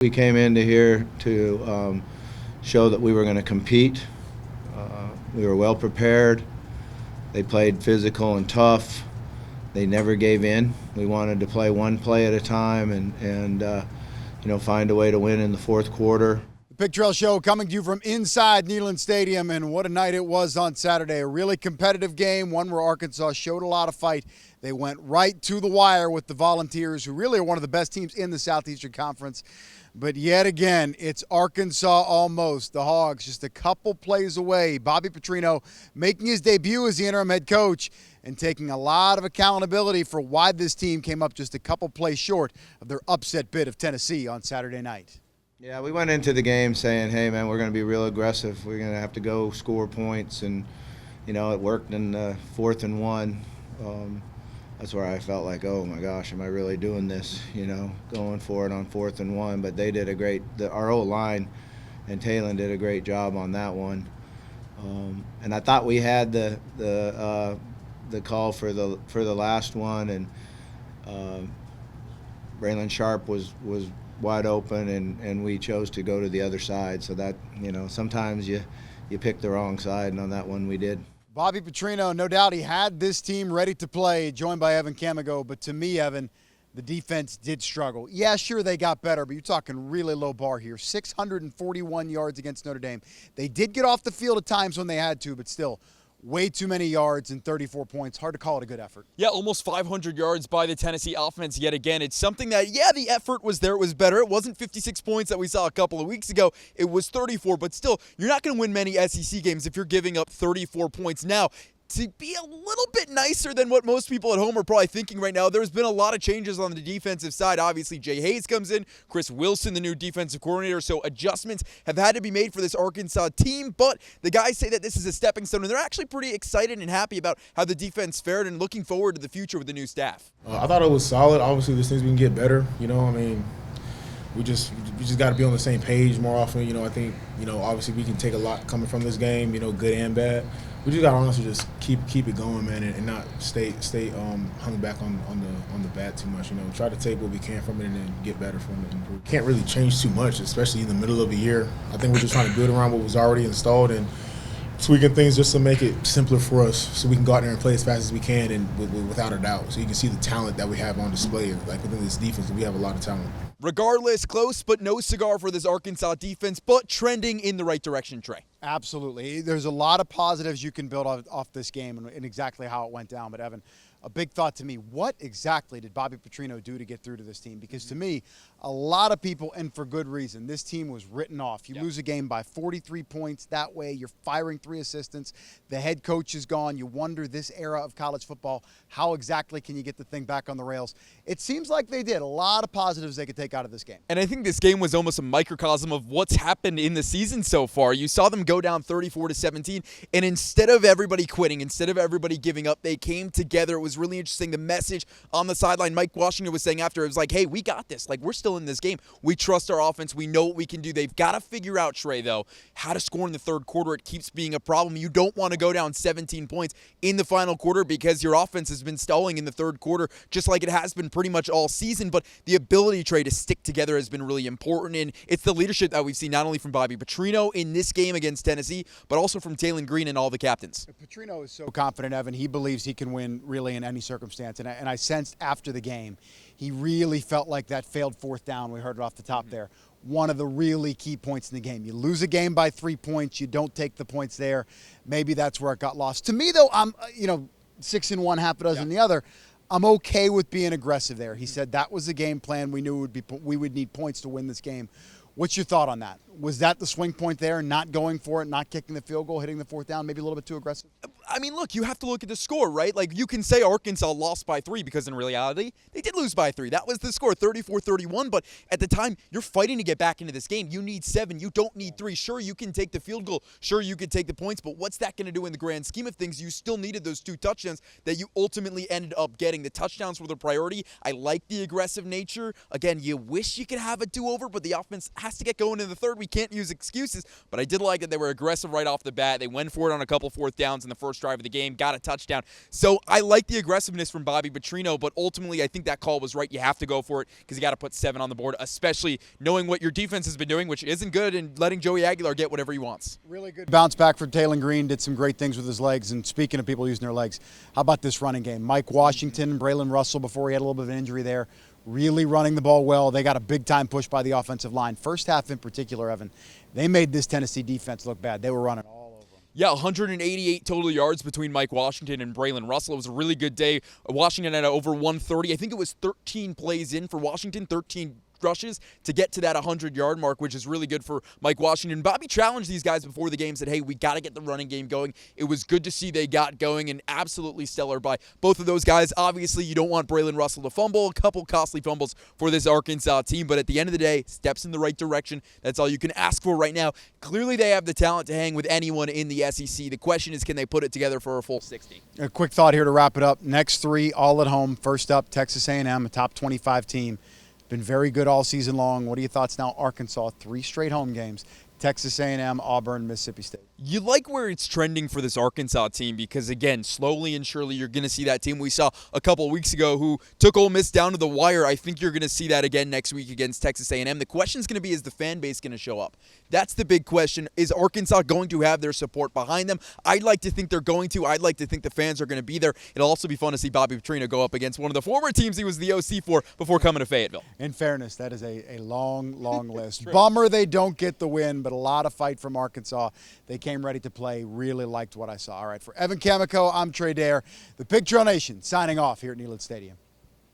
We came into here to show that we were going to compete. We were well prepared. They played physical and tough. They never gave in. We wanted to play one play at a time and find a way to win in the fourth quarter. The Big Trail Show coming to you from inside Neyland Stadium, and what a night it was on Saturday. A really competitive game, one where Arkansas showed a lot of fight. They went right to the wire with the Volunteers, who really are one of the best teams in the Southeastern Conference. But yet again, it's Arkansas almost. The Hogs just a couple plays away. Bobby Petrino making his debut as the interim head coach and taking a lot of accountability for why this team came up just a couple plays short of their upset bid of Tennessee on Saturday night. Yeah, we went into the game saying, hey, man, we're going to be real aggressive. We're going to have to go score points. And, it worked in the 4th and 1. That's where I felt like, oh, my gosh, am I really doing this, going for it on 4th and 1. But they did our O-line and Talon did a great job on that one. And I thought we had the call for the last one. And Braylon Sharp was wide open, and we chose to go to the other side. So that, sometimes you pick the wrong side, and on that one we did. Bobby Petrino, no doubt he had this team ready to play, joined by Evan Camigo. But to me, Evan, the defense did struggle. Yeah, sure, they got better, but you're talking really low bar here. 641 yards against Notre Dame. They did get off the field at times when they had to, but still, way too many yards and 34 points. Hard to call it a good effort. Yeah, almost 500 yards by the Tennessee offense yet again. It's something that, the effort was there. It was better. It wasn't 56 points that we saw a couple of weeks ago. It was 34, but still, you're not going to win many SEC games if you're giving up 34 points. Now, to be a little bit nicer than what most people at home are probably thinking right now, there's been a lot of changes on the defensive side. Obviously, Jay Hayes comes in, Chris Wilson, the new defensive coordinator, so adjustments have had to be made for this Arkansas team, but the guys say that this is a stepping stone, and they're actually pretty excited and happy about how the defense fared and looking forward to the future with the new staff. I thought it was solid. Obviously, there's things we can get better. We just got to be on the same page more often. I think, obviously we can take a lot coming from this game, good and bad. We just got to honestly just keep it going, man, and not stay hung back on the bat too much. Try to take what we can from it and then get better from it. And we can't really change too much, especially in the middle of the year. I think we're just trying to build around what was already installed and tweaking things just to make it simpler for us, so we can go out there and play as fast as we can and without a doubt. So you can see the talent that we have on display, like within this defense. We have a lot of talent. Regardless, close but no cigar for this Arkansas defense, but trending in the right direction, Trey. Absolutely. There's a lot of positives you can build off this game and exactly how it went down. But, Evan, a big thought to me, what exactly did Bobby Petrino do to get through to this team? Because to me, a lot of people, and for good reason, this team was written off. You lose a game by 43 points that way. You're firing 3 assistants. The head coach is gone. You wonder, this era of college football, how exactly can you get the thing back on the rails? It seems like they did. A lot of positives they could take out of this game. And I think this game was almost a microcosm of what's happened in the season so far. You saw them go down 34-17, and instead of everybody quitting, instead of everybody giving up, they came together. It was really interesting. The message on the sideline, Mike Washington was saying after, it was like, hey, we got this. Like, we're still in this game. We trust our offense. We know what we can do. They've got to figure out, Trey, though, how to score in the third quarter. It keeps being a problem. You don't want to go down 17 points in the final quarter because your offense has been stalling in the third quarter, just like it has been pretty much all season. But the ability, Trey, to stick together has been really important, and it's the leadership that we've seen not only from Bobby Petrino in this game against Tennessee, but also from Talon Green and all the captains. Petrino is so confident, Evan. He believes he can win really in any circumstance. And I sensed after the game, he really felt like that failed 4th down. We heard it off the top there. One of the really key points in the game. You lose a game by 3 points. You don't take the points there. Maybe that's where it got lost. To me, though, I'm 6 in one, half a dozen in the other. I'm okay with being aggressive there. He said that was the game plan. We knew we would need points to win this game. What's your thought on that? Was that the swing point there, not going for it, not kicking the field goal, hitting the 4th down, maybe a little bit too aggressive? I mean, look, you have to look at the score, right? Like, you can say Arkansas lost by 3 because in reality, they did lose by 3. That was the score, 34-31. But at the time, you're fighting to get back into this game. You need 7. You don't need 3. Sure, you can take the field goal. Sure, you could take the points. But what's that going to do in the grand scheme of things? You still needed those 2 touchdowns that you ultimately ended up getting. The touchdowns were the priority. I like the aggressive nature. Again, you wish you could have a do-over, but the offense has has to get going in the third. We can't use excuses, but I did like that they were aggressive right off the bat. They went for it on a couple fourth downs in the first drive of the game, got a touchdown. So I like the aggressiveness from Bobby Petrino, but ultimately I think that call was right. You have to go for it because you got to put 7 on the board, especially knowing what your defense has been doing, which isn't good, and letting Joey Aguilar get whatever he wants. Really good bounce back for Taylon Green, did some great things with his legs. And speaking of people using their legs, how about this running game? Mike Washington, Braylon Russell, before he had a little bit of an injury there, really running the ball well. They got a big-time push by the offensive line. First half in particular, Evan, they made this Tennessee defense look bad. They were running all over them. Yeah, 188 total yards between Mike Washington and Braylon Russell. It was a really good day. Washington had over 130. I think it was 13 plays in for Washington, 13 rushes to get to that 100-yard mark, which is really good for Mike Washington. Bobby challenged these guys before the game, said, hey, we got to get the running game going. It was good to see they got going, and absolutely stellar by both of those guys. Obviously, you don't want Braylon Russell to fumble. A couple costly fumbles for this Arkansas team, but at the end of the day, steps in the right direction. That's all you can ask for right now. Clearly, they have the talent to hang with anyone in the SEC. The question is, can they put it together for a full 60? A quick thought here to wrap it up. Next 3, all at home. First up, Texas A&M, a top 25 team. Been very good all season long. What are your thoughts now? Arkansas, 3 straight home games. Texas A&M, Auburn, Mississippi State. You like where it's trending for this Arkansas team because, again, slowly and surely you're going to see that team we saw a couple of weeks ago who took Ole Miss down to the wire. I think you're going to see that again next week against Texas A&M. The question is going to be, is the fan base going to show up? That's the big question. Is Arkansas going to have their support behind them? I'd like to think they're going to. I'd like to think the fans are going to be there. It'll also be fun to see Bobby Petrino go up against one of the former teams he was the OC for before coming to Fayetteville. In fairness, that is a long, long list. Bummer they don't get the win, but a lot of fight from Arkansas. They came ready to play. Really liked what I saw. All right, for Evan Camico, I'm Trey Dare. The Pig Trail Nation signing off here at Neyland Stadium.